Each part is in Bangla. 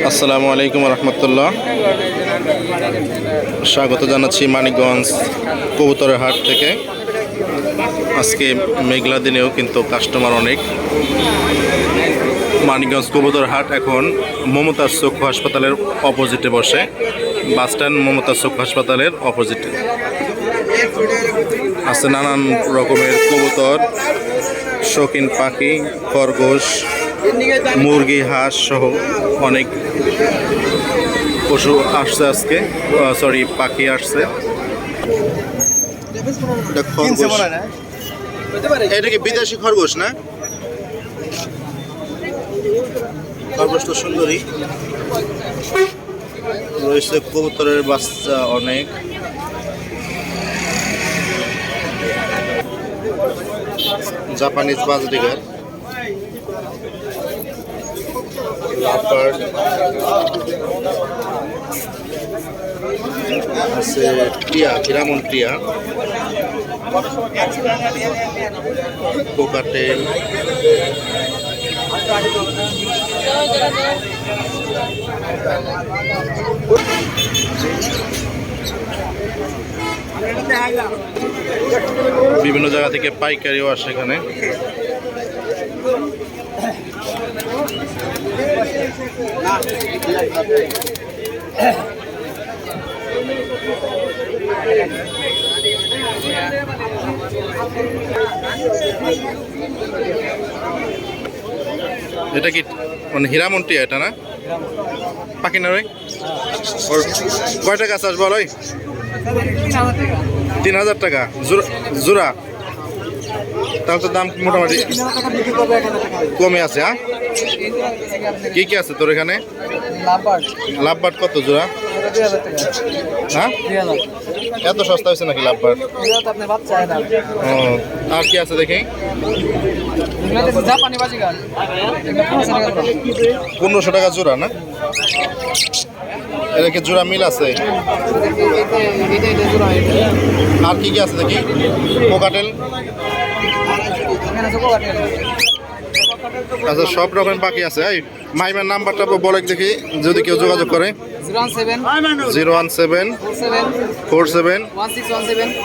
আসসালামু আলাইকুম রহমতুল্লাহ। স্বাগত জানাচ্ছি মানিকগঞ্জ কবুতরের হাট থেকে। আজকে মেঘলা দিনেও কিন্তু কাস্টমার অনেক। মানিকগঞ্জ কবুতর হাট এখন মমতাজ চক্ষু হাসপাতালের অপোজিটে বসে, বাস স্ট্যান্ড মমতাজ চক্ষু হাসপাতালের অপোজিটে আছে নানান রকমের কবুতর, শৌখিন পাখি, খরগোশ, মুরগি, হাঁস সহ অনেক পশু আসছে আজকে। পাখি আসছে। এটা কি বিদেশি খরগোশ না? খরগোশ তো সুন্দরী রয়েছে। কবুতরের বাচ্চা অনেক। জাপানিজ বাজরিগার, লাপার্ড আছে, টিয়া, হিরামন টিয়া, কোকাটেল, বিভিন্ন জায়গা থেকে পাইকারিও আসে এখানে। এটা কি মানে হিরামন টিয়া? এটা না পাখি না? কয় টাকা চাষ বল? 3000 টাকা জোড়া। তাহলে তো দাম মোটামুটি কমে আছে। হ্যাঁ, কি কি আছে তোর এখানে? লাভবার্ড কত জোড়া? হ্যাঁ, এত সস্তা হয়েছে নাকি লাভবার্ড? ও, আর কি আছে দেখি? 1500 টাকা জোড়া না? এটা কি জোড়া মিল আছে? আর কি কি আছে দেখি? কোকাটেল। আচ্ছা, সব রকম পাখি আছে। এই মাইমের নাম্বারটা বলে দেখি, যদি কেউ যোগাযোগ করে। 017 47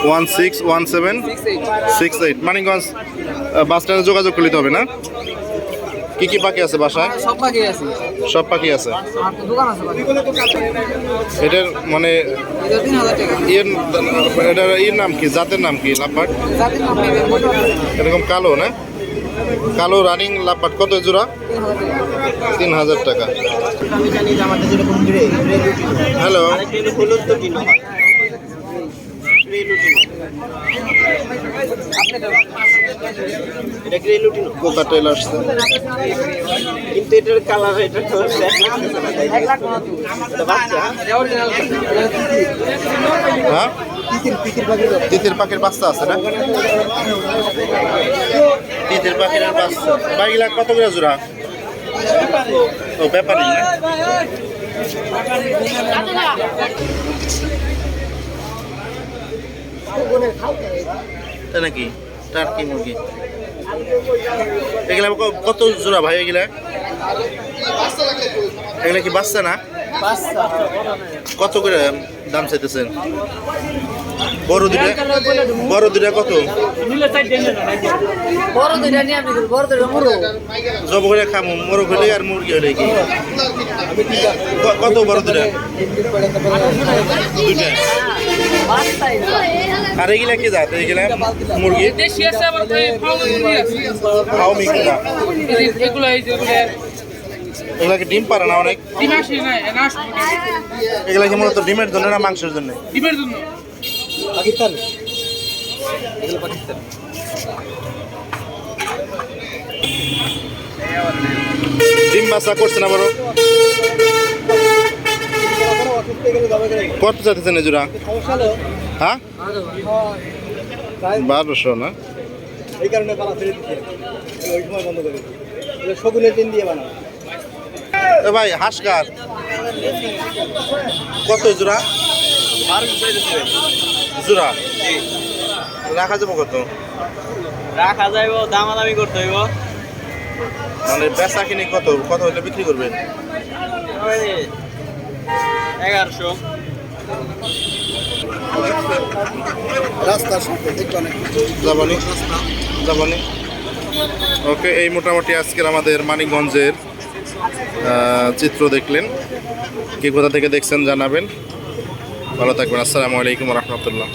1617 মানিকগঞ্জ বাস স্ট্যান্ডে যোগাযোগ করতে হবে না? কি কি পাখি আছে বাসায়? সব পাখি আছে। এটার মানে এর নাম কি? জাতের নাম কি? লাভবার্ড এরকম কালো না? কালো রানিং লাভবার্ড কত জোড়া? 3000 টাকা। হ্যালো, কোকাটেল আসছে, কিন্তু এটার কালার এটা হ্যাঁ, তিতির পাখির বাচ্চা আছে না? তিতির পাখির বাচ্চা বাকিলা কত করে জোড়া? ও, ব্যাপারই না? তাই নাকি? টার্কি মুরগি এগুলা কত জোড়া ভাই? এগুলা কি বাচ্চা না? কত করে দাম চাইতেছেন? বড় দুটা কত? জব করে খামু, মোরগ হলে আর মুরগি হলে কি কত? বড় দুটা আর এগুলা কি জাত? এগুলা মুরগি এগুলা কি ডিম পারে না? অনেক এগুলা কি মূলত ডিমের জন্য না মাংসের জন্য? ডিমের জন্য। পাকিস্তান ডিম বাচ্চা করছে না বড়? কত চাইতেছেন এই জোড়া? হ্যাঁ, 1200 না? এই কারণে ভাই হাঁস কার কত জোড়া? জোড়া রাখা যাবো কত? রাখা যাইব, দামাদামি করতে হইব। মানে বেচা কিনে কত কত হলে বিক্রি করবেন? 1100 রাস্তার সাথে দেখবেন জাপানি জাপানি। ওকে, এই মোটামুটি আজকের আমাদের মানিকগঞ্জের চিত্র দেখলেন। কে কোথা থেকে দেখছেন জানাবেন। ভালো থাকবেন। আসসালামু আলাইকুম রহমতুল্লাহ।